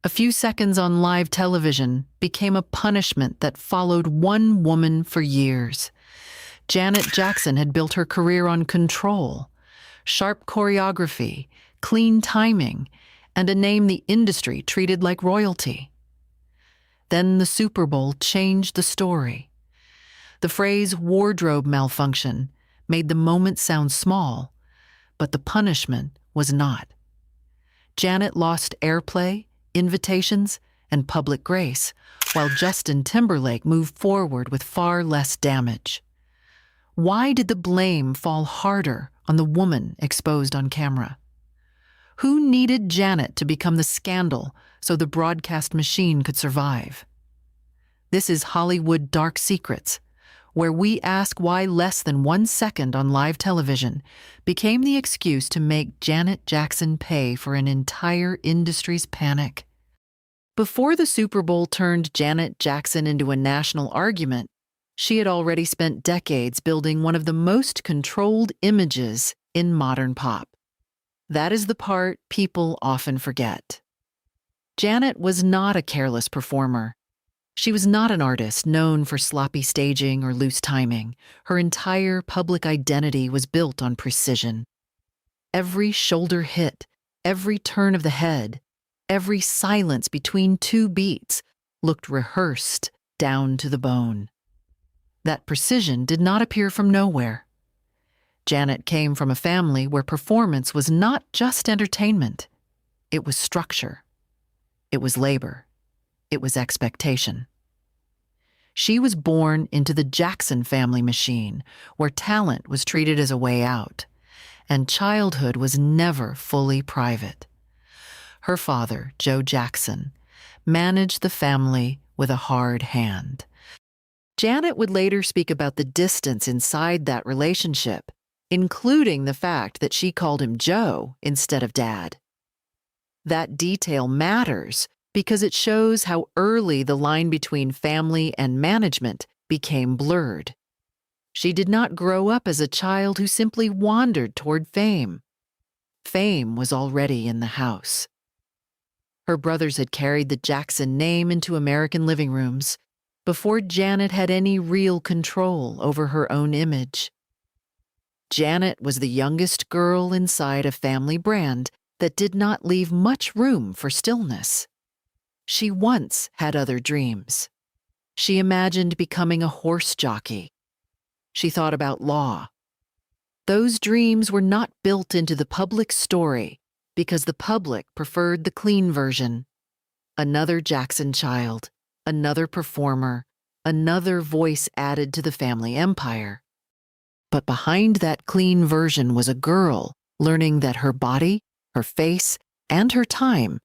A few seconds on live television became a punishment that followed one woman for years. Janet Jackson had built her career on control, sharp choreography, clean timing, and a name the industry treated like royalty. Then the Super Bowl changed the story. The phrase wardrobe malfunction made the moment sound small, but the punishment was not. Janet lost airplay, invitations, and public grace, while Justin Timberlake moved forward with far less damage. Why did the blame fall harder on the woman exposed on camera? Who needed Janet to become the scandal so the broadcast machine could survive? This is Hollywood Dark Secrets, where we ask why less than 1 second on live television became the excuse to make Janet Jackson pay for an entire industry's panic. Before the Super Bowl turned Janet Jackson into a national argument, she had already spent decades building one of the most controlled images in modern pop. That is the part people often forget. Janet was not a careless performer. She was not an artist known for sloppy staging or loose timing. Her entire public identity was built on precision. Every shoulder hit, every turn of the head, every silence between two beats looked rehearsed down to the bone. That precision did not appear from nowhere. Janet came from a family where performance was not just entertainment. It was structure. It was labor. It was expectation. She was born into the Jackson family machine, where talent was treated as a way out, and childhood was never fully private. Her father, Joe Jackson, managed the family with a hard hand. Janet would later speak about the distance inside that relationship, including the fact that she called him Joe instead of Dad. That detail matters because it shows how early the line between family and management became blurred. She did not grow up as a child who simply wandered toward fame. Fame was already in the house. Her brothers had carried the Jackson name into American living rooms before Janet had any real control over her own image. Janet was the youngest girl inside a family brand that did not leave much room for stillness. She once had other dreams. She imagined becoming a horse jockey. She thought about law. Those dreams were not built into the public story because the public preferred the clean version. Another Jackson child, another performer, another voice added to the family empire. But behind that clean version was a girl learning that her body, her face, and her time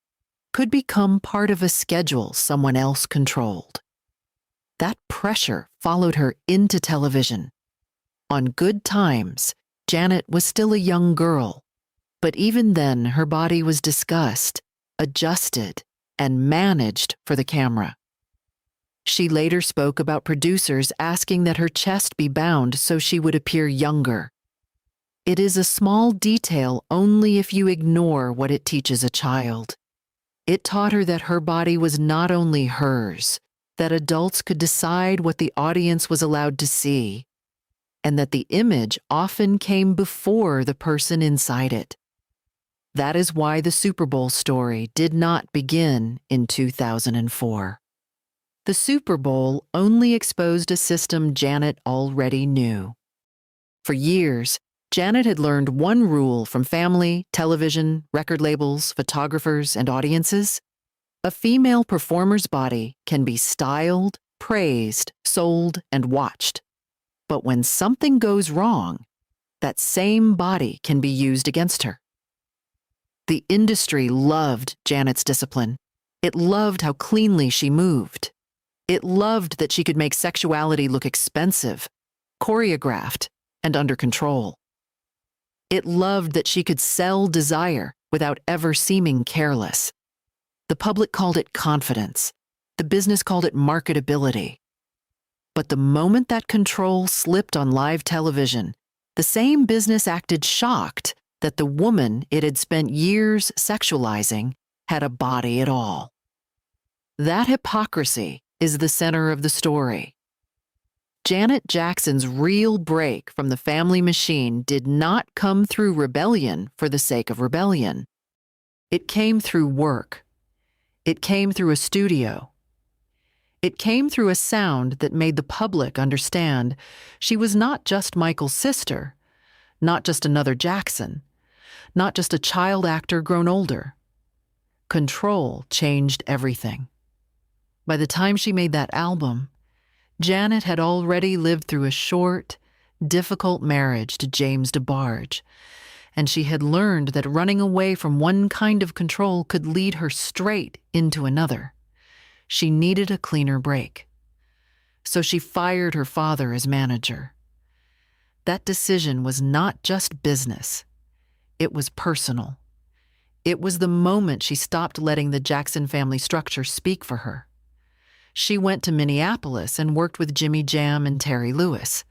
could become part of a schedule someone else controlled. That pressure followed her into television. On Good Times, Janet was still a young girl, but even then her body was discussed, adjusted, and managed for the camera. She later spoke about producers asking that her chest be bound so she would appear younger. It is a small detail only if you ignore what it teaches a child. It taught her that her body was not only hers, that adults could decide what the audience was allowed to see, and that the image often came before the person inside it. That is why the Super Bowl story did not begin in 2004. The Super Bowl only exposed a system Janet already knew. For years, Janet had learned one rule from family, television, record labels, photographers, and audiences. A female performer's body can be styled, praised, sold, and watched. But when something goes wrong, that same body can be used against her. The industry loved Janet's discipline. It loved how cleanly she moved. It loved that she could make sexuality look expensive, choreographed, and under control. It loved that she could sell desire without ever seeming careless. The public called it confidence. The business called it marketability. But the moment that control slipped on live television, the same business acted shocked that the woman it had spent years sexualizing had a body at all. That hypocrisy is the center of the story. Janet Jackson's real break from the family machine did not come through rebellion for the sake of rebellion. It came through work. It came through a studio. It came through a sound that made the public understand she was not just Michael's sister, not just another Jackson, not just a child actor grown older. Control changed everything. By the time she made that album, Janet had already lived through a short, difficult marriage to James DeBarge, and she had learned that running away from one kind of control could lead her straight into another. She needed a cleaner break. So she fired her father as manager. That decision was not just business. It was personal. It was the moment she stopped letting the Jackson family structure speak for her. She went to Minneapolis and worked with Jimmy Jam and Terry Lewis.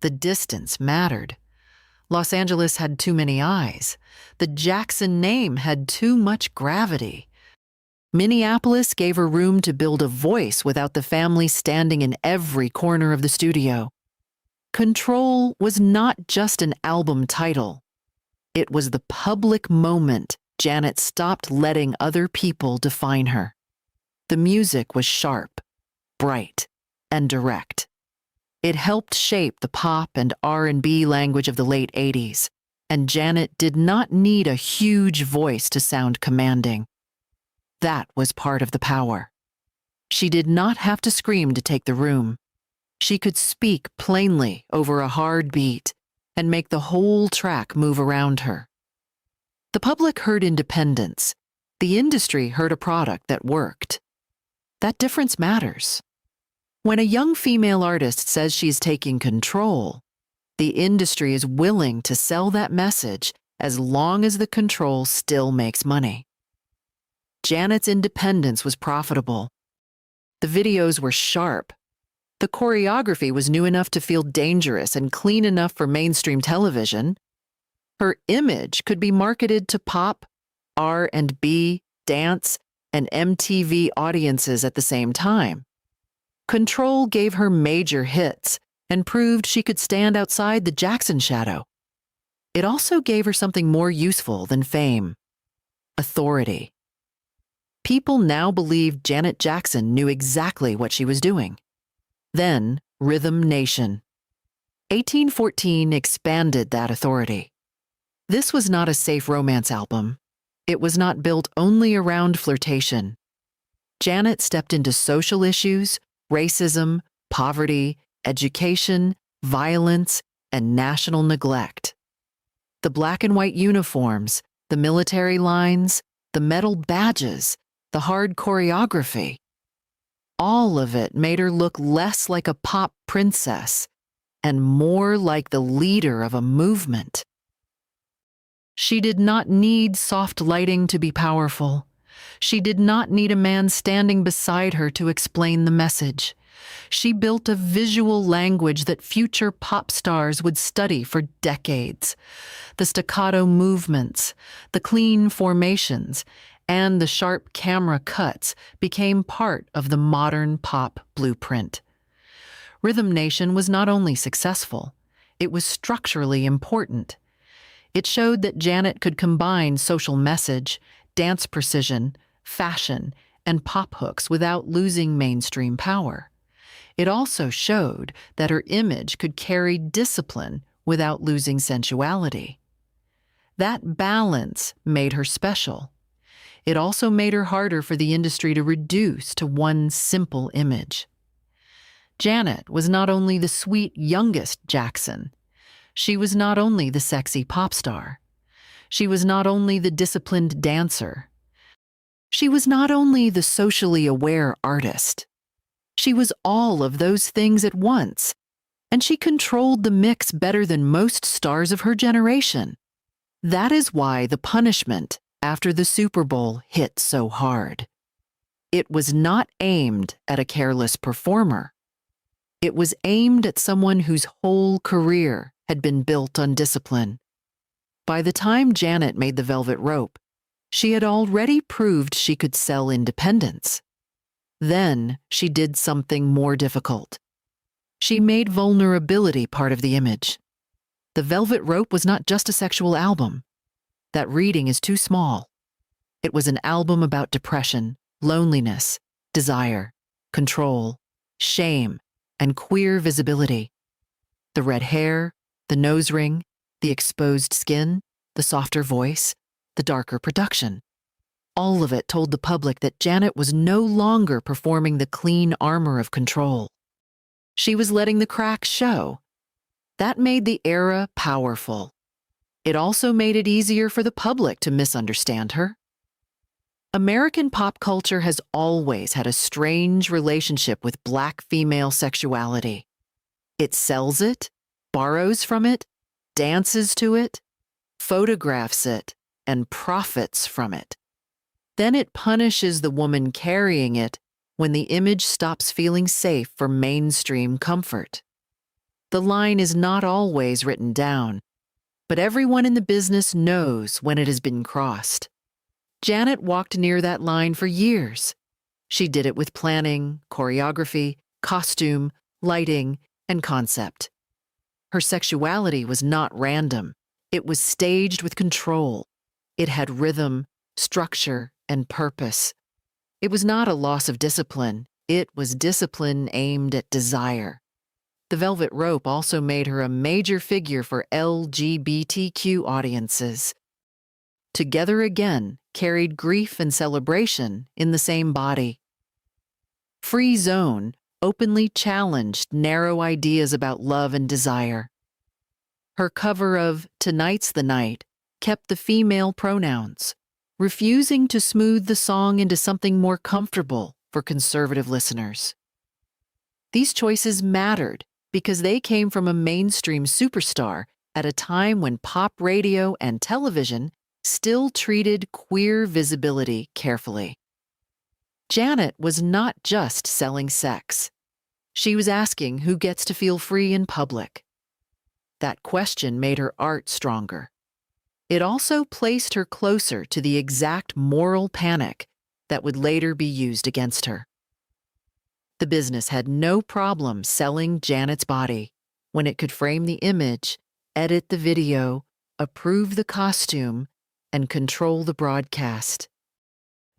The distance mattered. Los Angeles had too many eyes. The Jackson name had too much gravity. Minneapolis gave her room to build a voice without the family standing in every corner of the studio. Control was not just an album title. It was the public moment Janet stopped letting other people define her. The music was sharp, bright, and direct. It helped shape the pop and R&B language of the late 80s, and Janet did not need a huge voice to sound commanding. That was part of the power. She did not have to scream to take the room. She could speak plainly over a hard beat and make the whole track move around her. The public heard independence. The industry heard a product that worked. That difference matters. When a young female artist says she's taking control, the industry is willing to sell that message as long as the control still makes money. Janet's independence was profitable. The videos were sharp. The choreography was new enough to feel dangerous and clean enough for mainstream television. Her image could be marketed to pop, R&B, dance, and MTV audiences at the same time. Control gave her major hits and proved she could stand outside the Jackson shadow. It also gave her something more useful than fame: authority. People now believed Janet Jackson knew exactly what she was doing. Then, Rhythm Nation. 1814 expanded that authority. This was not a safe romance album. It was not built only around flirtation. Janet stepped into social issues, racism, poverty, education, violence, and national neglect. The black and white uniforms, the military lines, the metal badges, the hard choreography. All of it made her look less like a pop princess and more like the leader of a movement. She did not need soft lighting to be powerful. She did not need a man standing beside her to explain the message. She built a visual language that future pop stars would study for decades. The staccato movements, the clean formations, and the sharp camera cuts became part of the modern pop blueprint. Rhythm Nation was not only successful, it was structurally important. It showed that Janet could combine social message, dance precision, fashion, and pop hooks without losing mainstream power. It also showed that her image could carry discipline without losing sensuality. That balance made her special. It also made her harder for the industry to reduce to one simple image. Janet was not only the sweet youngest Jackson. She was not only the sexy pop star. She was not only the disciplined dancer. She was not only the socially aware artist. She was all of those things at once, and she controlled the mix better than most stars of her generation. That is why the punishment after the Super Bowl hit so hard. It was not aimed at a careless performer. It was aimed at someone whose whole career had been built on discipline. By the time Janet made the Velvet Rope, she had already proved she could sell independence. Then she did something more difficult. She made vulnerability part of the image. The Velvet Rope was not just a sexual album. That reading is too small. It was an album about depression, loneliness, desire, control, shame, and queer visibility. The red hair, the nose ring, the exposed skin, the softer voice, the darker production. All of it told the public that Janet was no longer performing the clean armor of control. She was letting the cracks show. That made the era powerful. It also made it easier for the public to misunderstand her. American pop culture has always had a strange relationship with Black female sexuality. It sells it, borrows from it, dances to it, photographs it, and profits from it. Then it punishes the woman carrying it when the image stops feeling safe for mainstream comfort. The line is not always written down, but everyone in the business knows when it has been crossed. Janet walked near that line for years. She did it with planning, choreography, costume, lighting, and concept. Her sexuality was not random. It was staged with control. It had rhythm, structure, and purpose. It was not a loss of discipline. It was discipline aimed at desire. The Velvet Rope also made her a major figure for LGBTQ audiences. Together Again carried grief and celebration in the same body. Free Zone openly challenged narrow ideas about love and desire. Her cover of Tonight's the Night kept the female pronouns, refusing to smooth the song into something more comfortable for conservative listeners. These choices mattered because they came from a mainstream superstar at a time when pop radio and television still treated queer visibility carefully. Janet was not just selling sex. She was asking who gets to feel free in public. That question made her art stronger. It also placed her closer to the exact moral panic that would later be used against her. The business had no problem selling Janet's body when it could frame the image, edit the video, approve the costume, and control the broadcast.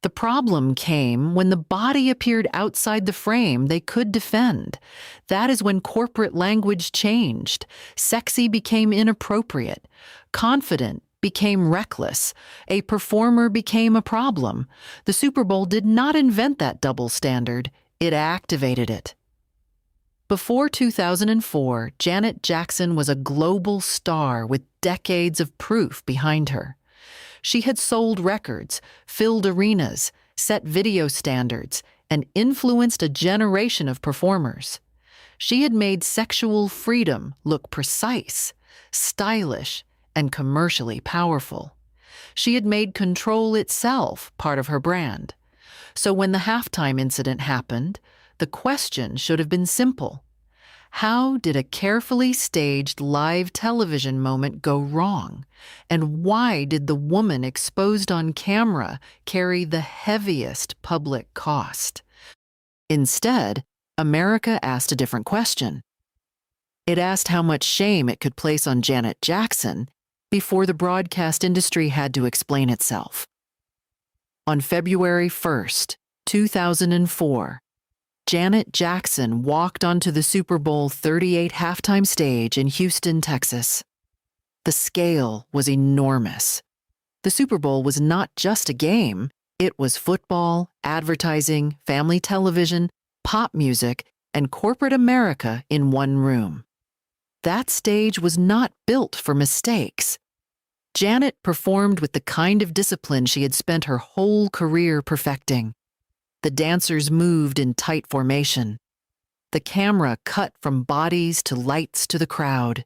The problem came when the body appeared outside the frame they could defend. That is when corporate language changed. Sexy became inappropriate. Confident became reckless. A performer became a problem. The Super Bowl did not invent that double standard. It activated it. Before 2004, Janet Jackson was a global star with decades of proof behind her. She had sold records, filled arenas, set video standards, and influenced a generation of performers. She had made sexual freedom look precise, stylish, and commercially powerful. She had made control itself part of her brand. So when the halftime incident happened, the question should have been simple. How did a carefully staged live television moment go wrong? And why did the woman exposed on camera carry the heaviest public cost? Instead, America asked a different question. It asked how much shame it could place on Janet Jackson before the broadcast industry had to explain itself. On February 1st, 2004, Janet Jackson walked onto the Super Bowl 38 halftime stage in Houston, Texas. The scale was enormous. The Super Bowl was not just a game. It was football, advertising, family television, pop music, and corporate America in one room. That stage was not built for mistakes. Janet performed with the kind of discipline she had spent her whole career perfecting. The dancers moved in tight formation. The camera cut from bodies to lights to the crowd.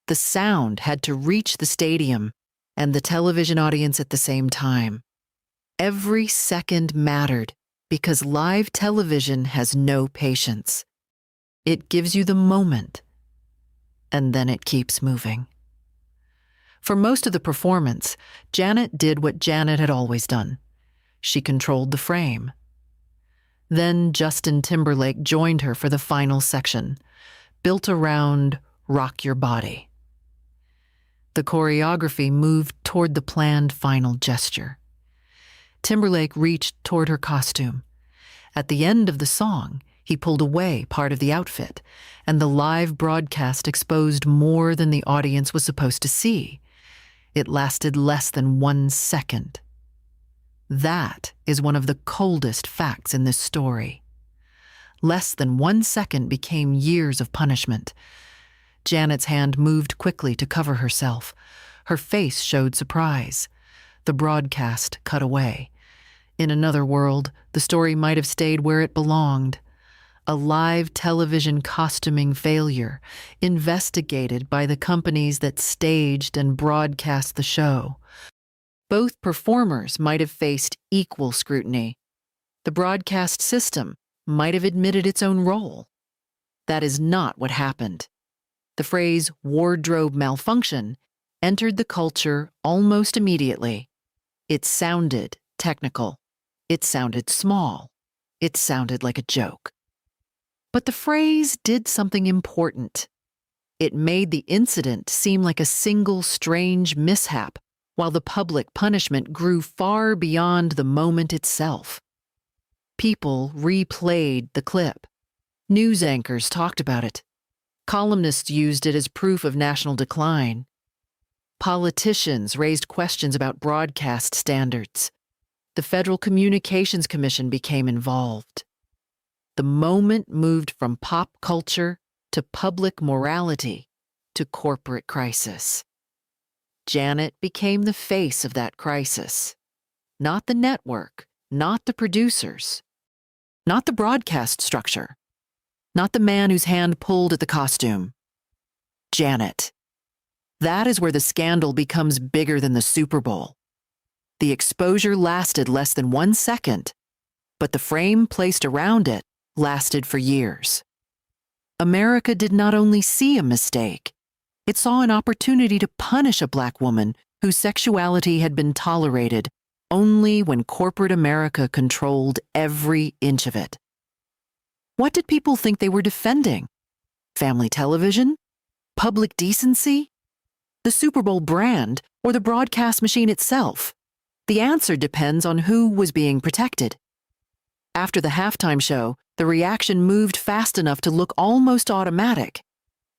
The sound had to reach the stadium and the television audience at the same time. Every second mattered because live television has no patience. It gives you the moment, and then it keeps moving. For most of the performance, Janet did what Janet had always done. She controlled the frame. Then Justin Timberlake joined her for the final section, built around Rock Your Body. The choreography moved toward the planned final gesture. Timberlake reached toward her costume. At the end of the song, he pulled away part of the outfit, and the live broadcast exposed more than the audience was supposed to see. It lasted less than 1 second. That is one of the coldest facts in this story. Less than 1 second became years of punishment. Janet's hand moved quickly to cover herself. Her face showed surprise. The broadcast cut away. In another world, the story might have stayed where it belonged. A live television costuming failure, investigated by the companies that staged and broadcast the show. Both performers might have faced equal scrutiny. The broadcast system might have admitted its own role. That is not what happened. The phrase wardrobe malfunction entered the culture almost immediately. It sounded technical. It sounded small. It sounded like a joke. But the phrase did something important. It made the incident seem like a single strange mishap, while the public punishment grew far beyond the moment itself. People replayed the clip. News anchors talked about it. Columnists used it as proof of national decline. Politicians raised questions about broadcast standards. The Federal Communications Commission became involved. The moment moved from pop culture to public morality to corporate crisis. Janet became the face of that crisis. Not the network, not the producers, not the broadcast structure, not the man whose hand pulled at the costume. Janet. That is where the scandal becomes bigger than the Super Bowl. The exposure lasted less than 1 second, but the frame placed around it lasted for years. America did not only see a mistake, it saw an opportunity to punish a Black woman whose sexuality had been tolerated only when corporate America controlled every inch of it. What did people think they were defending? Family television? Public decency? The Super Bowl brand or the broadcast machine itself? The answer depends on who was being protected. After the halftime show, the reaction moved fast enough to look almost automatic.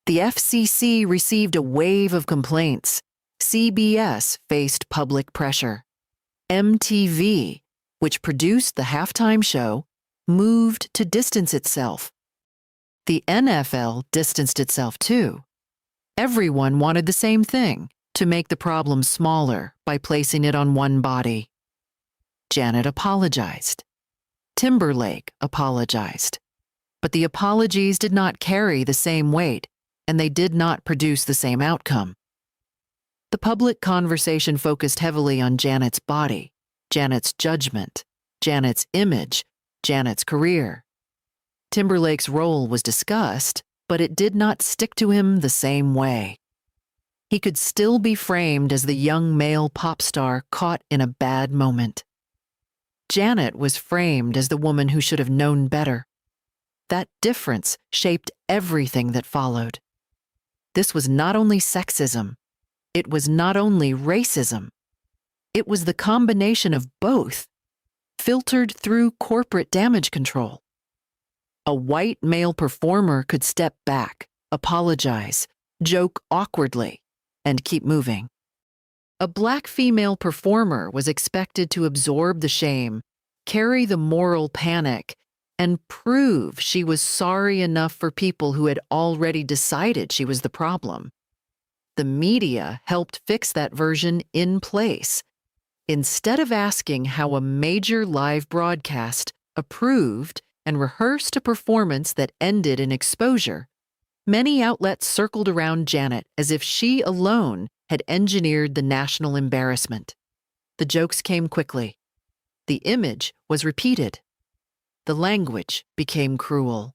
The FCC received a wave of complaints. CBS faced public pressure. MTV, which produced the halftime show, moved to distance itself. The NFL distanced itself too. Everyone wanted the same thing, to make the problem smaller by placing it on one body. Janet apologized. Timberlake apologized. But the apologies did not carry the same weight, and they did not produce the same outcome. The public conversation focused heavily on Janet's body, Janet's judgment, Janet's image, Janet's career. Timberlake's role was discussed, but it did not stick to him the same way. He could still be framed as the young male pop star caught in a bad moment. Janet was framed as the woman who should have known better. That difference shaped everything that followed. This was not only sexism, it was not only racism. It was the combination of both, filtered through corporate damage control. A white male performer could step back, apologize, joke awkwardly, and keep moving. A Black female performer was expected to absorb the shame, carry the moral panic, and prove she was sorry enough for people who had already decided she was the problem. The media helped fix that version in place. Instead of asking how a major live broadcast approved and rehearsed a performance that ended in exposure, many outlets circled around Janet as if she alone had engineered the national embarrassment. The jokes came quickly. The image was repeated. The language became cruel.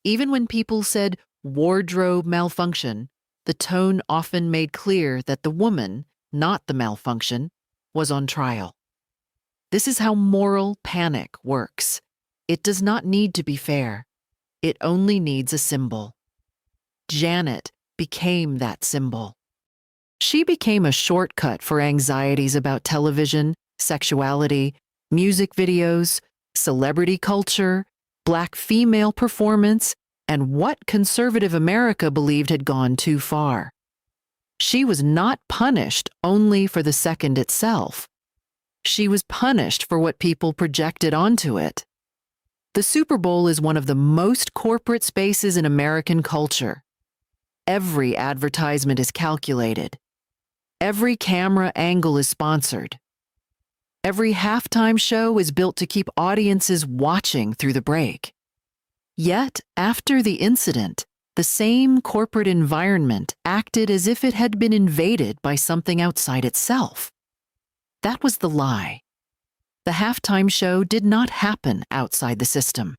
Even when people said wardrobe malfunction, the tone often made clear that the woman, not the malfunction, was on trial. This is how moral panic works. It does not need to be fair. It only needs a symbol. Janet became that symbol. She became a shortcut for anxieties about television, sexuality, music videos, celebrity culture, Black female performance, and what conservative America believed had gone too far. She was not punished only for the second itself. She was punished for what people projected onto it. The Super Bowl is one of the most corporate spaces in American culture. Every advertisement is calculated. Every camera angle is sponsored. Every halftime show is built to keep audiences watching through the break. Yet, after the incident, the same corporate environment acted as if it had been invaded by something outside itself. That was the lie. The halftime show did not happen outside the system.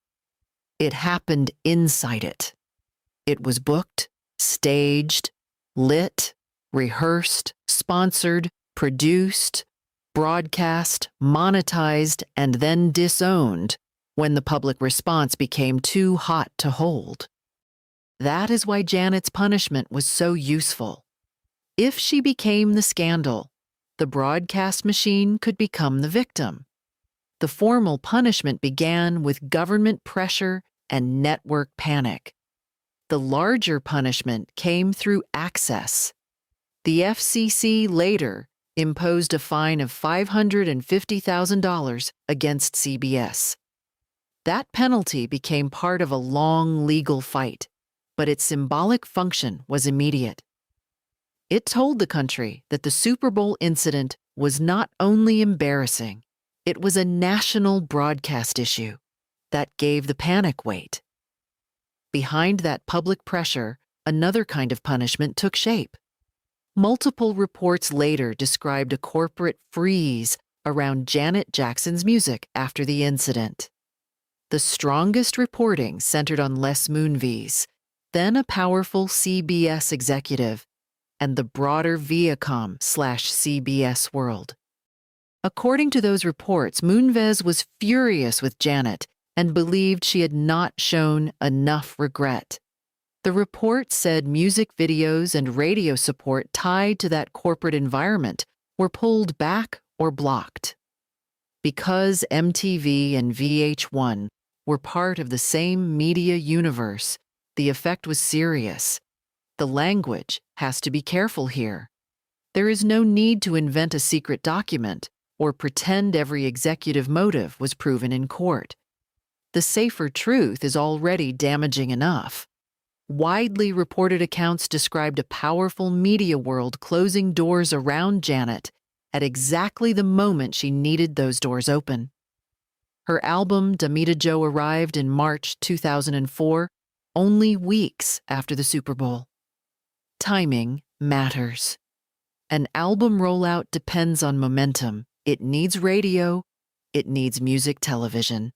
It happened inside it. It was booked, staged, lit, rehearsed, sponsored, produced, broadcast, monetized, and then disowned when the public response became too hot to hold. That is why Janet's punishment was so useful. If she became the scandal, the broadcast machine could become the victim. The formal punishment began with government pressure and network panic. The larger punishment came through access. The FCC later imposed a fine of $550,000 against CBS. That penalty became part of a long legal fight, but its symbolic function was immediate. It told the country that the Super Bowl incident was not only embarrassing, it was a national broadcast issue that gave the panic weight. Behind that public pressure, another kind of punishment took shape. Multiple reports later described a corporate freeze around Janet Jackson's music after the incident. The strongest reporting centered on Les Moonves, then a powerful CBS executive, and the broader Viacom/CBS world. According to those reports, Moonves was furious with Janet and believed she had not shown enough regret. The report said music videos and radio support tied to that corporate environment were pulled back or blocked. Because MTV and VH1 were part of the same media universe, the effect was serious. The language has to be careful here. There is no need to invent a secret document or pretend every executive motive was proven in court. The safer truth is already damaging enough. Widely reported accounts described a powerful media world closing doors around Janet at exactly the moment she needed those doors open. Her album, Damita Jo, arrived in March 2004, only weeks after the Super Bowl. Timing matters. An album rollout depends on momentum. It needs radio. It needs music television.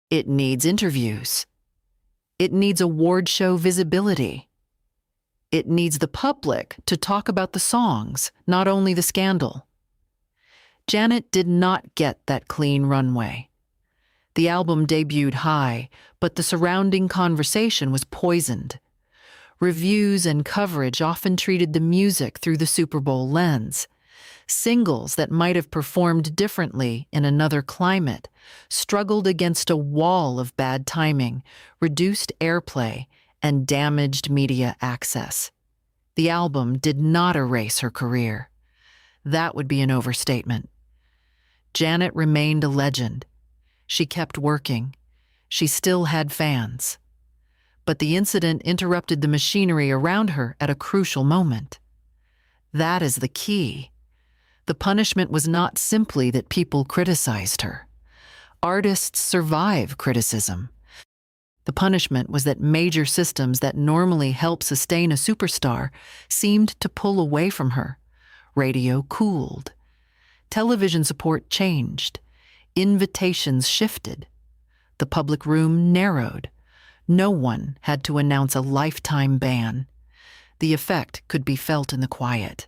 It needs interviews. It needs award show visibility. It needs the public to talk about the songs, not only the scandal. Janet did not get that clean runway. The album debuted high, but the surrounding conversation was poisoned. Reviews and coverage often treated the music through the Super Bowl lens. Singles that might have performed differently in another climate struggled against a wall of bad timing, reduced airplay, and damaged media access. The album did not erase her career. That would be an overstatement. Janet remained a legend. She kept working. She still had fans. But the incident interrupted the machinery around her at a crucial moment. That is the key. The punishment was not simply that people criticized her. Artists survive criticism. The punishment was that major systems that normally help sustain a superstar seemed to pull away from her. Radio cooled. Television support changed. Invitations shifted. The public room narrowed. No one had to announce a lifetime ban. The effect could be felt in the quiet.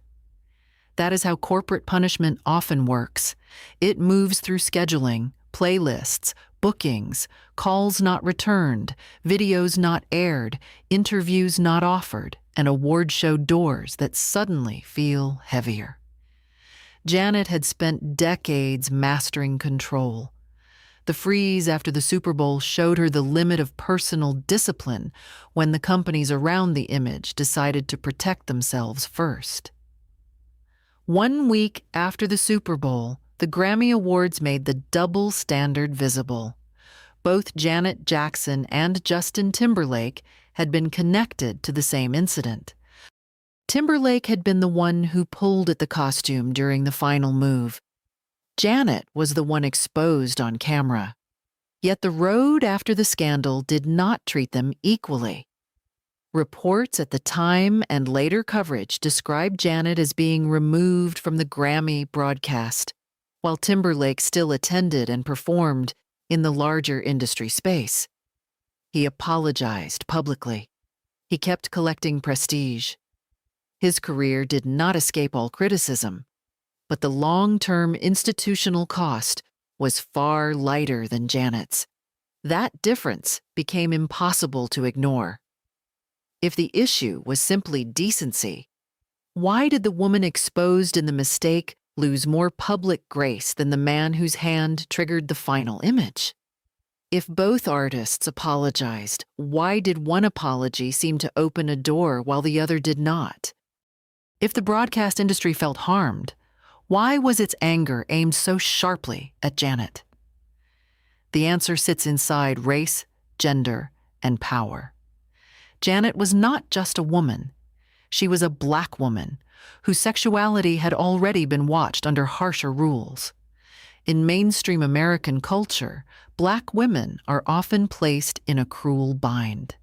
That is how corporate punishment often works. It moves through scheduling, playlists, bookings, calls not returned, videos not aired, interviews not offered, and award show doors that suddenly feel heavier. Janet had spent decades mastering control. The freeze after the Super Bowl showed her the limit of personal discipline when the companies around the image decided to protect themselves first. 1 week after the Super Bowl, the Grammy Awards made the double standard visible. Both Janet Jackson and Justin Timberlake had been connected to the same incident. Timberlake had been the one who pulled at the costume during the final move. Janet was the one exposed on camera. Yet the road after the scandal did not treat them equally. Reports at the time and later coverage described Janet as being removed from the Grammy broadcast, while Timberlake still attended and performed in the larger industry space. He apologized publicly. He kept collecting prestige. His career did not escape all criticism, but the long-term institutional cost was far lighter than Janet's. That difference became impossible to ignore. If the issue was simply decency, why did the woman exposed in the mistake lose more public grace than the man whose hand triggered the final image? If both artists apologized, why did one apology seem to open a door while the other did not? If the broadcast industry felt harmed, why was its anger aimed so sharply at Janet? The answer sits inside race, gender, and power. Janet was not just a woman. She was a Black woman whose sexuality had already been watched under harsher rules. In mainstream American culture, Black women are often placed in a cruel bind.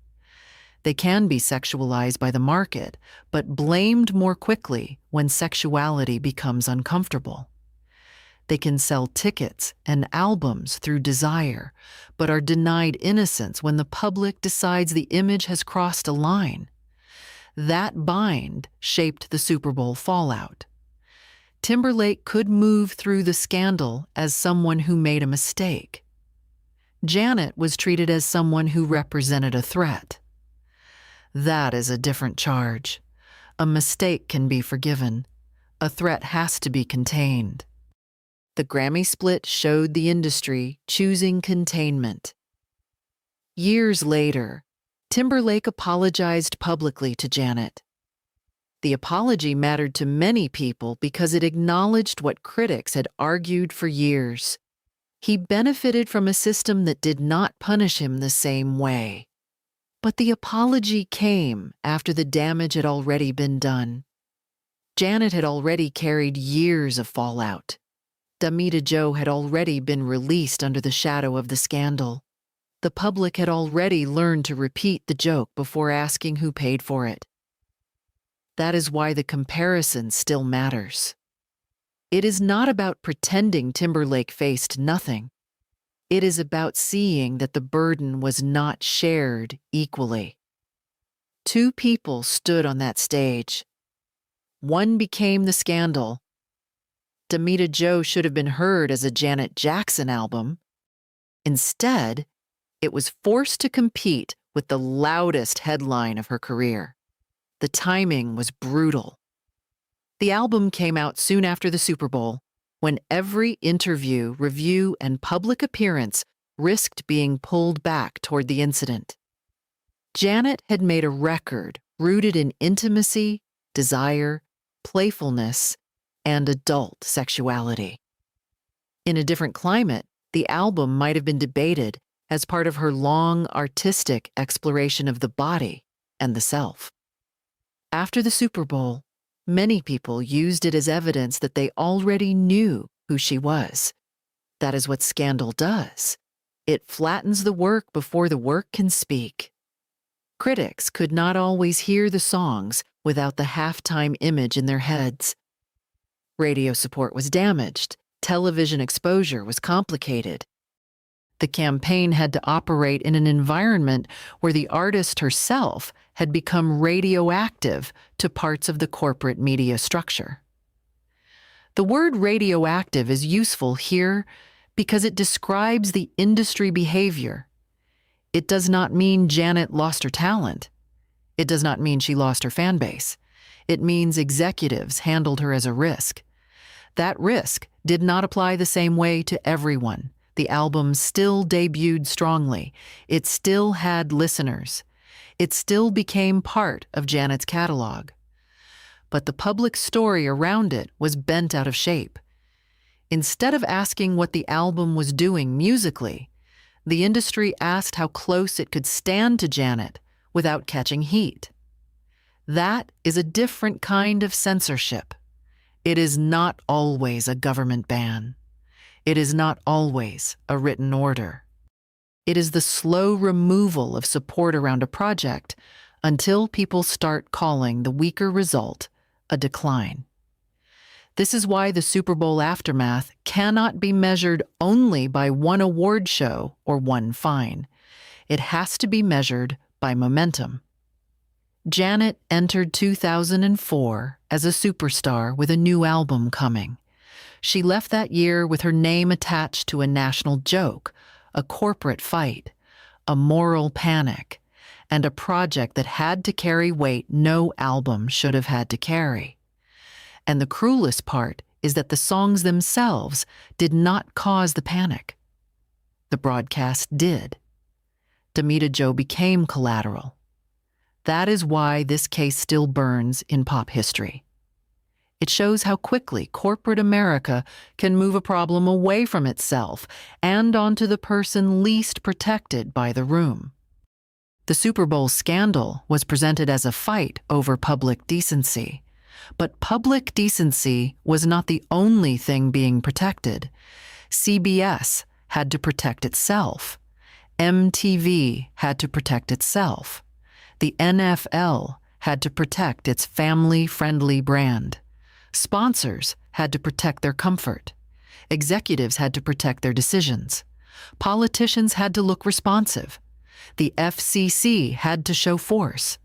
They can be sexualized by the market, but blamed more quickly when sexuality becomes uncomfortable. They can sell tickets and albums through desire, but are denied innocence when the public decides the image has crossed a line. That bind shaped the Super Bowl fallout. Timberlake could move through the scandal as someone who made a mistake. Janet was treated as someone who represented a threat. That is a different charge. A mistake can be forgiven. A threat has to be contained. The Grammy split showed the industry choosing containment. Years later, Timberlake apologized publicly to Janet. The apology mattered to many people because it acknowledged what critics had argued for years. He benefited from a system that did not punish him the same way. But the apology came after the damage had already been done. Janet had already carried years of fallout. Damita Jo had already been released under the shadow of the scandal. The public had already learned to repeat the joke before asking who paid for it. That is why the comparison still matters. It is not about pretending Timberlake faced nothing. It is about seeing that the burden was not shared equally. Two people stood on that stage. One became the scandal. Damita Jo should have been heard as a Janet Jackson album. Instead, it was forced to compete with the loudest headline of her career. The timing was brutal. The album came out soon after the Super Bowl, when every interview, review, and public appearance risked being pulled back toward the incident. Janet had made a record rooted in intimacy, desire, playfulness, and adult sexuality. In a different climate, the album might have been debated as part of her long, artistic exploration of the body and the self. After the Super Bowl, many people used it as evidence that they already knew who she was. That is what scandal does. It flattens the work before the work can speak. Critics could not always hear the songs without the halftime image in their heads. Radio support was damaged. Television exposure was complicated. The campaign had to operate in an environment where the artist herself had become radioactive to parts of the corporate media structure. The word radioactive is useful here Because it describes the industry behavior. It does not mean Janet lost her talent. It does not mean she lost her fan base. It means executives handled her as a risk. That risk did not apply the same way to everyone. The album still debuted strongly. It still had listeners. It still became part of Janet's catalog. But the public story around it was bent out of shape. Instead of asking what the album was doing musically, the industry asked how close it could stand to Janet without catching heat. That is a different kind of censorship. It is not always a government ban. It is not always a written order. It is the slow removal of support around a project until people start calling the weaker result a decline. This is why the Super Bowl aftermath cannot be measured only by one award show or one fine. It has to be measured by momentum. Janet entered 2004 as a superstar with a new album coming. She left that year with her name attached to a national joke, a corporate fight, a moral panic, and a project that had to carry weight no album should have had to carry. And the cruelest part is that the songs themselves did not cause the panic. The broadcast did. Damita Jo became collateral. That is why this case still burns in pop history. It shows how quickly corporate America can move a problem away from itself and onto the person least protected by the room. The Super Bowl scandal was presented as a fight over public decency. But public decency was not the only thing being protected. CBS had to protect itself. MTV had to protect itself. The NFL had to protect its family-friendly brand. Sponsors had to protect their comfort. Executives had to protect their decisions. Politicians had to look responsive. The FCC had to show force.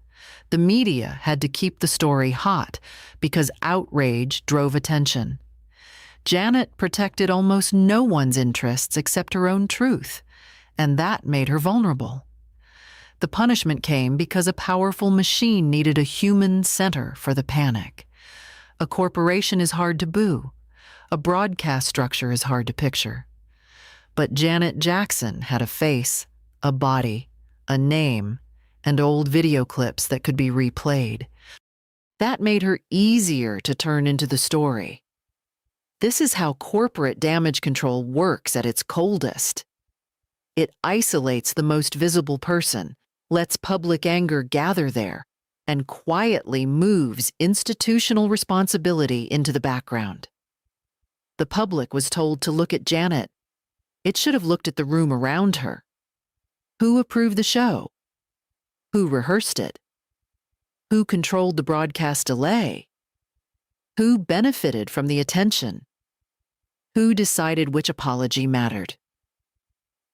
The media had to keep the story hot because outrage drove attention. Janet protected almost no one's interests except her own truth, and that made her vulnerable. The punishment came because a powerful machine needed a human center for the panic. A corporation is hard to boo. A broadcast structure is hard to picture. But Janet Jackson had a face, a body, a name, and old video clips that could be replayed. That made her easier to turn into the story. This is how corporate damage control works at its coldest. It isolates the most visible person, lets public anger gather there, and quietly moves institutional responsibility into the background. The public was told to look at Janet. It should have looked at the room around her. Who approved the show? Who rehearsed it? Who controlled the broadcast delay? Who benefited from the attention? Who decided which apology mattered?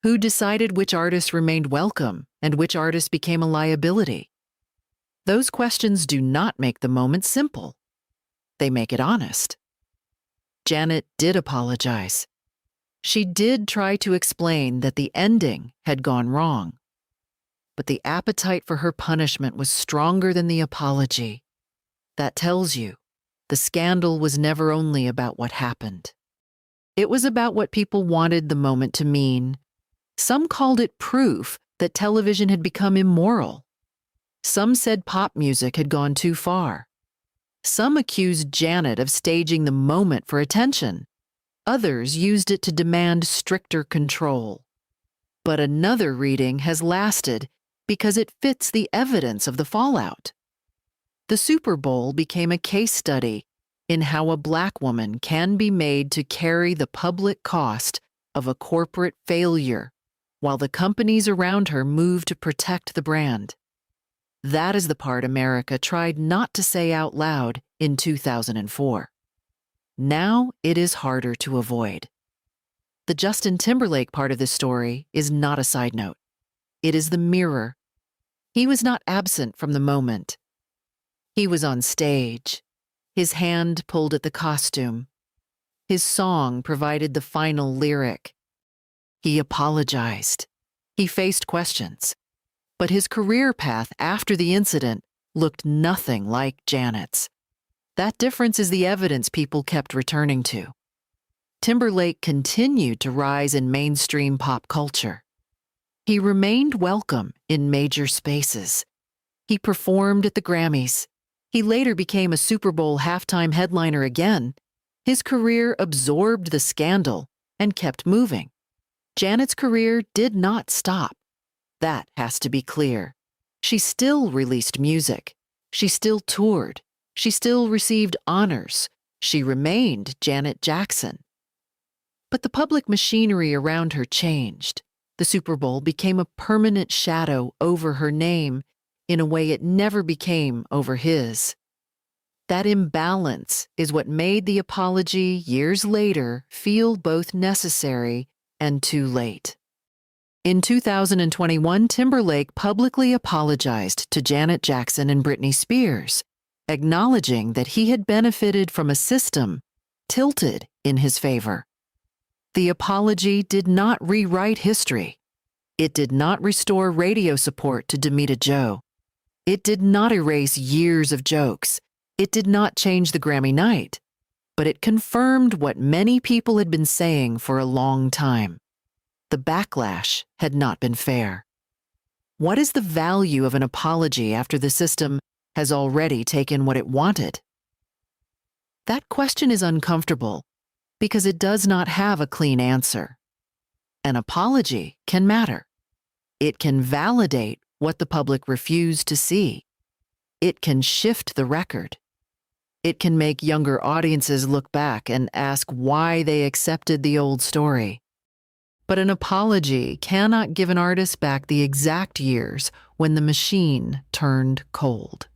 Who decided which artists remained welcome and which artists became a liability? Those questions do not make the moment simple. They make it honest. Janet did apologize. She did try to explain that the ending had gone wrong. But the appetite for her punishment was stronger than the apology. That tells you the scandal was never only about what happened. It was about what people wanted the moment to mean. Some called it proof that television had become immoral. Some said pop music had gone too far. Some accused Janet of staging the moment for attention. Others used it to demand stricter control. But another reading has lasted because it fits the evidence of the fallout. The Super Bowl became a case study in how a Black woman can be made to carry the public cost of a corporate failure while the companies around her move to protect the brand. That is the part America tried not to say out loud in 2004. Now it is harder to avoid. The Justin Timberlake part of this story is not a side note. It is the mirror. He was not absent from the moment. He was on stage. His hand pulled at the costume. His song provided the final lyric. He apologized. He faced questions. But his career path after the incident looked nothing like Janet's. That difference is the evidence people kept returning to. Timberlake continued to rise in mainstream pop culture. He remained welcome in major spaces. He performed at the Grammys. He later became a Super Bowl halftime headliner again. His career absorbed the scandal and kept moving. Janet's career did not stop. That has to be clear. She still released music. She still toured. She still received honors. She remained Janet Jackson. But the public machinery around her changed. The Super Bowl became a permanent shadow over her name in a way it never became over his. That imbalance is what made the apology years later feel both necessary and too late. In 2021, Timberlake publicly apologized to Janet Jackson and Britney Spears, acknowledging that he had benefited from a system tilted in his favor. The apology did not rewrite history. It did not restore radio support to Demita Jo. It did not erase years of jokes. It did not change the Grammy night. But it confirmed what many people had been saying for a long time. The backlash had not been fair. What is the value of an apology after the system has already taken what it wanted? That question is uncomfortable because it does not have a clean answer. An apology can matter. It can validate what the public refused to see. It can shift the record. It can make younger audiences look back and ask why they accepted the old story. But an apology cannot give an artist back the exact years when the machine turned cold.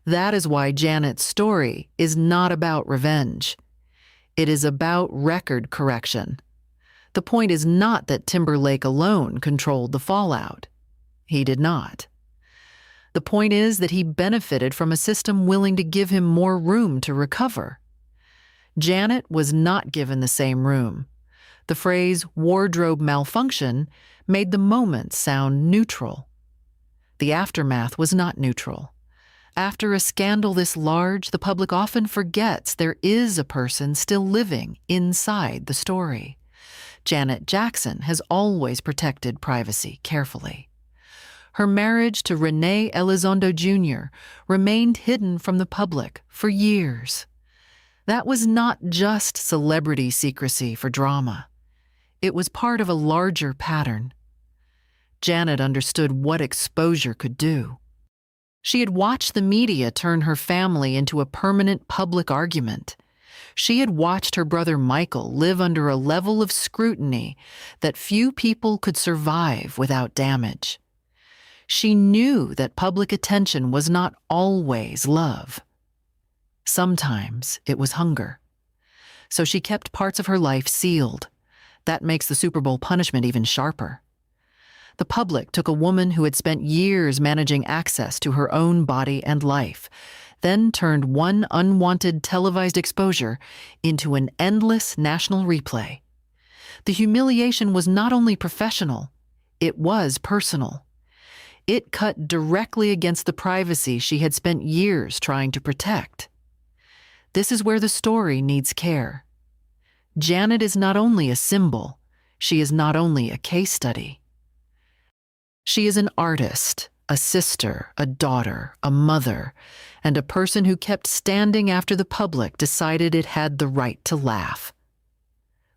That is why Janet's story is not about revenge. It is about record correction. The point is not that Timberlake alone controlled the fallout. He did not. The point is that he benefited from a system willing to give him more room to recover. Janet was not given the same room. The phrase wardrobe malfunction made the moment sound neutral. The aftermath was not neutral. After a scandal this large, the public often forgets there is a person still living inside the story. Janet Jackson has always protected privacy carefully. Her marriage to Renee Elizondo Jr. remained hidden from the public for years. That was not just celebrity secrecy for drama. It was part of a larger pattern. Janet understood what exposure could do. She had watched the media turn her family into a permanent public argument. She had watched her brother Michael live under a level of scrutiny that few people could survive without damage. She knew that public attention was not always love. Sometimes it was hunger. So she kept parts of her life sealed. That makes the Super Bowl punishment even sharper. The public took a woman who had spent years managing access to her own body and life, then turned one unwanted televised exposure into an endless national replay. The humiliation was not only professional, it was personal. It cut directly against the privacy she had spent years trying to protect. This is where the story needs care. Janet is not only a symbol, she is not only a case study. She is an artist, a sister, a daughter, a mother, and a person who kept standing after the public decided it had the right to laugh.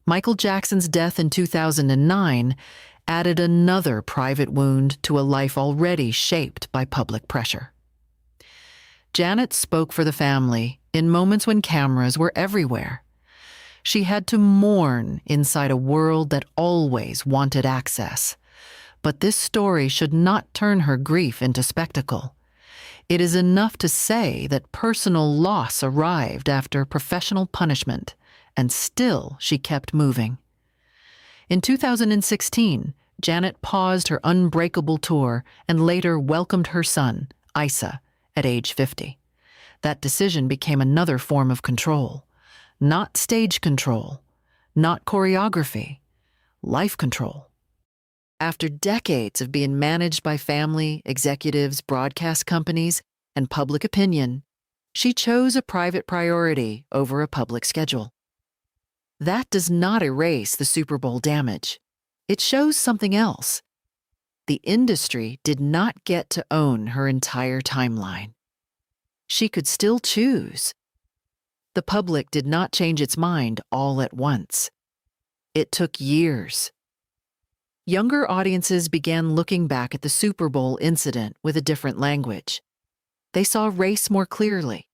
Michael Jackson's death in 2009 added another private wound to a life already shaped by public pressure. Janet spoke for the family in moments when cameras were everywhere. She had to mourn inside a world that always wanted access. But this story should not turn her grief into spectacle. It is enough to say that personal loss arrived after professional punishment, and still she kept moving. In 2016, Janet paused her Unbreakable tour and later welcomed her son, Isa, at age 50. That decision became another form of control. Not stage control, not choreography, life control. After decades of being managed by family, executives, broadcast companies, and public opinion, she chose a private priority over a public schedule. That does not erase the Super Bowl damage. It shows something else. The industry did not get to own her entire timeline. She could still choose. The public did not change its mind all at once. It took years. Younger audiences began looking back at the Super Bowl incident with a different language. They saw race more clearly.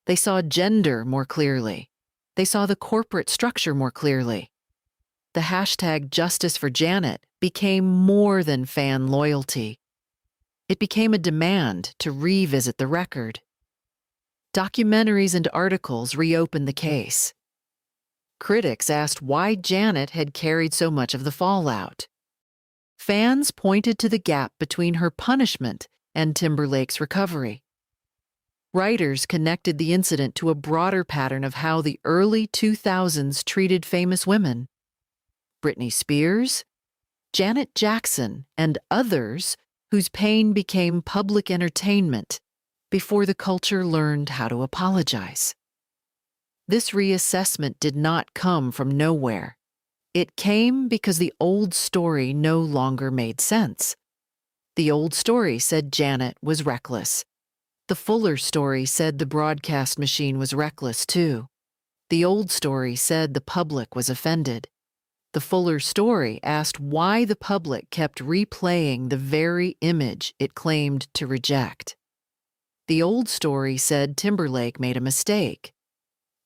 They saw gender more clearly. They saw the corporate structure more clearly. The hashtag Justice for Janet became more than fan loyalty. It became a demand to revisit the record. Documentaries and articles reopened the case. Critics asked why Janet had carried so much of the fallout. Fans pointed to the gap between her punishment and Timberlake's recovery. Writers connected the incident to a broader pattern of how the early 2000s treated famous women. Britney Spears, Janet Jackson, and others whose pain became public entertainment before the culture learned how to apologize. This reassessment did not come from nowhere. It came because the old story no longer made sense. The old story said Janet was reckless. The fuller story said the broadcast machine was reckless too. The old story said the public was offended. The fuller story asked why the public kept replaying the very image it claimed to reject. The old story said Timberlake made a mistake.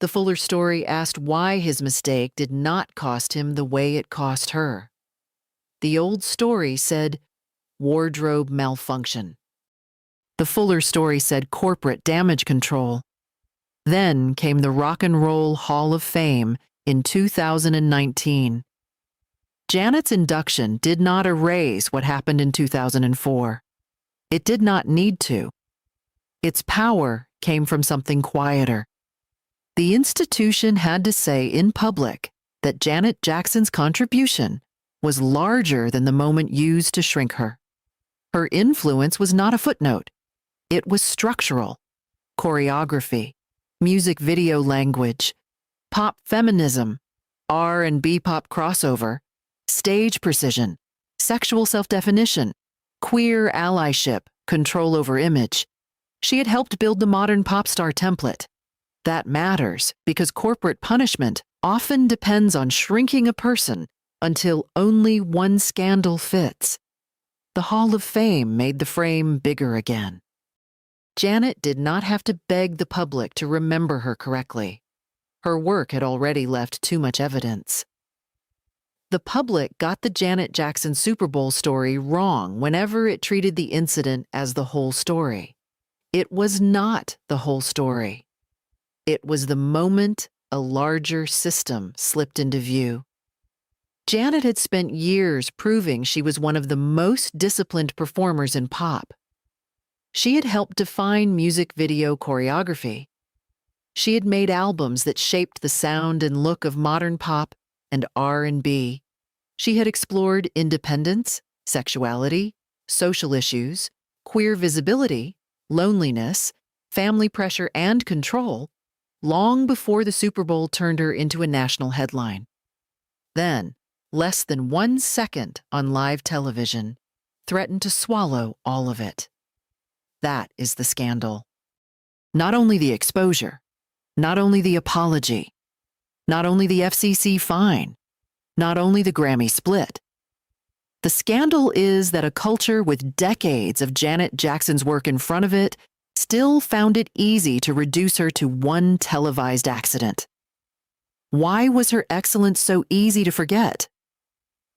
The fuller story asked why his mistake did not cost him the way it cost her. The old story said wardrobe malfunction. The fuller story said corporate damage control. Then came the Rock and Roll Hall of Fame in 2019. Janet's induction did not erase what happened in 2004. It did not need to. Its power came from something quieter. The institution had to say in public that Janet Jackson's contribution was larger than the moment used to shrink her. Her influence was not a footnote. It was structural. Choreography, music video language, pop feminism, R&B pop crossover, stage precision, sexual self-definition, queer allyship, control over image. She had helped build the modern pop star template. That matters because corporate punishment often depends on shrinking a person until only one scandal fits. The Hall of Fame made the frame bigger again. Janet did not have to beg the public to remember her correctly. Her work had already left too much evidence. The public got the Janet Jackson Super Bowl story wrong whenever it treated the incident as the whole story. It was not the whole story. It was the moment a larger system slipped into view. Janet had spent years proving she was one of the most disciplined performers in pop. She had helped define music video choreography. She had made albums that shaped the sound and look of modern pop and R&B. She had explored independence, sexuality, social issues, queer visibility, loneliness, family pressure, and control long before the Super Bowl turned her into a national headline. Then, less than 1 second on live television threatened to swallow all of it. That is the scandal. Not only the exposure, not only the apology, not only the FCC fine, not only the Grammy split. The scandal is that a culture with decades of Janet Jackson's work in front of it still found it easy to reduce her to one televised accident. Why was her excellence so easy to forget?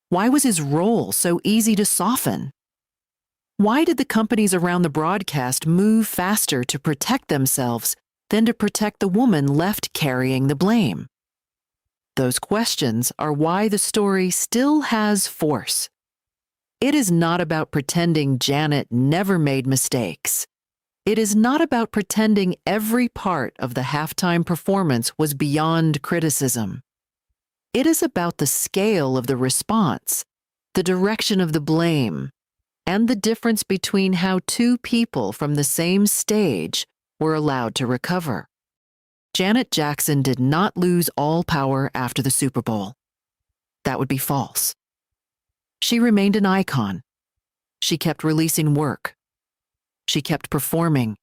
Why was his role so easy to soften? Why did the companies around the broadcast move faster to protect themselves than to protect the woman left carrying the blame? Those questions are why the story still has force. It is not about pretending Janet never made mistakes. It is not about pretending every part of the halftime performance was beyond criticism. It is about the scale of the response, the direction of the blame, and the difference between how two people from the same stage were allowed to recover. Janet Jackson did not lose all power after the Super Bowl. That would be false. She remained an icon. She kept releasing work. She kept performing.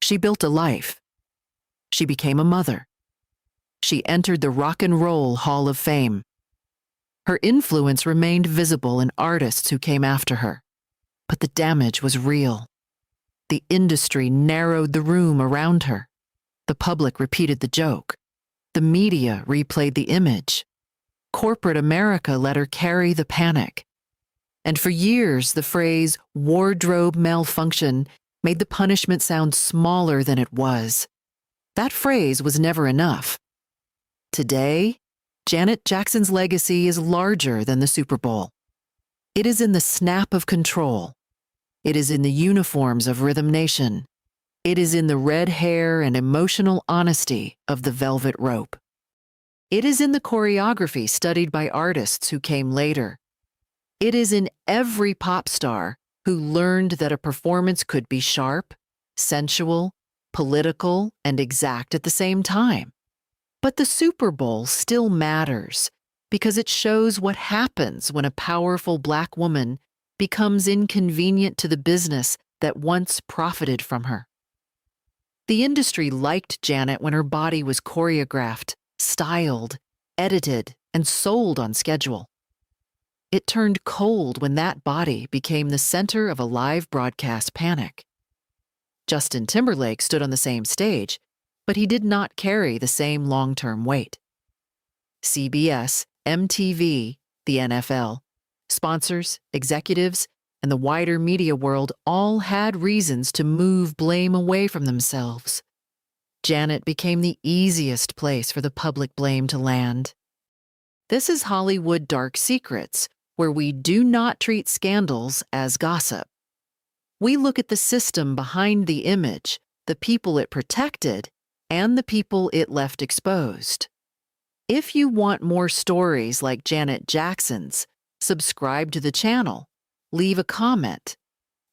She built a life. She became a mother. She entered the Rock and Roll Hall of Fame. Her influence remained visible in artists who came after her. But the damage was real. The industry narrowed the room around her. The public repeated the joke. The media replayed the image. Corporate America let her carry the panic. And for years, the phrase wardrobe malfunction made the punishment sound smaller than it was. That phrase was never enough. Today, Janet Jackson's legacy is larger than the Super Bowl. It is in the snap of control. It is in the uniforms of Rhythm Nation. It is in the red hair and emotional honesty of the velvet rope. It is in the choreography studied by artists who came later. It is in every pop star who learned that a performance could be sharp, sensual, political, and exact at the same time. But the Super Bowl still matters because it shows what happens when a powerful Black woman becomes inconvenient to the business that once profited from her. The industry liked Janet when her body was choreographed, styled, edited, and sold on schedule. It turned cold when that body became the center of a live broadcast panic. Justin Timberlake stood on the same stage, but he did not carry the same long-term weight. CBS, MTV, the NFL, sponsors, executives, and the wider media world all had reasons to move blame away from themselves. Janet became the easiest place for the public blame to land. This is Hollywood Dark Secrets, where we do not treat scandals as gossip. We look at the system behind the image, the people it protected, and the people it left exposed. If you want more stories like Janet Jackson's, subscribe to the channel, leave a comment,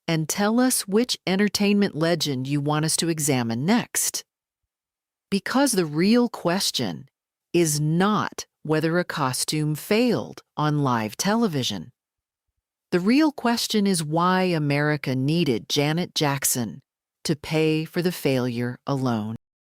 and tell us which entertainment legend you want us to examine next. Because the real question is not whether a costume failed on live television. The real question is why America needed Janet Jackson to pay for the failure alone.